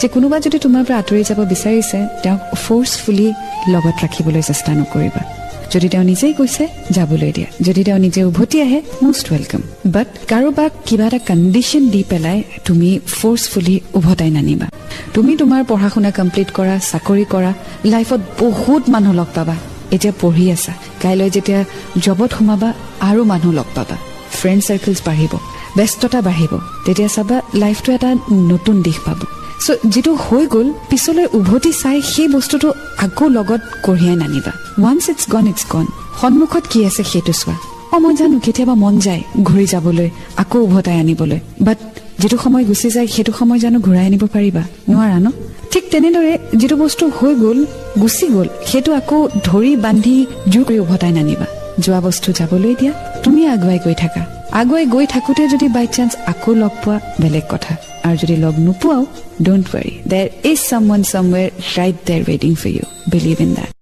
যে কোনোবা যদি তোমাৰ পৰা আঁতৰি যাব বিচাৰিছে তেওঁক ফোৰ্সফুলি লগত ৰাখিবলৈ চেষ্টা নকৰিবা যদি তেওঁ নিজেই কৈছে যাবলৈ দিয়া যদি তেওঁ নিজে উভতি আহে মোষ্ট ওয়েলকাম বাট কাৰোবাক কিবা এটা কণ্ডিশ্যন দি পেলাই তুমি ফোৰ্সফুলি উভতাই নানিবা তুমি তোমাৰ পঢ়া শুনা কমপ্লিট কৰা চাকৰি কৰা লাইফত বহুত মানুহ লগ পাবা এতিয়া পঢ়ি আছা কাইলৈ যেতিয়া জবত সোমাবা আৰু মানুহ লগ পাবা ফ্ৰেণ্ড সাৰ্কেলছ বাঢ়িব ব্যস্ততা বাঢ়িব তেতিয়া চাবা লাইফটো এটা নতুন দিশ পাব সো যেটো হৈ গ'ল পিছলৈ উভতি চাই সেই বস্তুটো আকৌ লগত কঢ়িয়াই নানিবা ওয়ান্স ইটস গন সন্মুখত কি আছে সেইটো চোৱা মই জানো কেতিয়াবা মন যায় ঘূৰি যাবলৈ আকৌ উভতাই আনিবলৈ বাট যেটো সময় গুচি যায় সেইটো সময় জানো ঘূৰাই আনিব পাৰিবা নোৱাৰা ন ঠিক তেনেদৰে যেটো বস্তু হৈ গ'ল গুচি গ'ল সেইটো আকৌ ধৰি বান্ধি জোৰ কৰি উভতাই নানিবা যোৱা বস্তু যাবলৈ দিয়া তুমি আগুৱাই গৈ থাকোতে যদি বাই চান্স আকৌ লগ পোৱা বেলেগ কথা আৰু যদি লগ নোপোৱাও don't worry there is someone somewhere right there ৱেটিং for you believe in that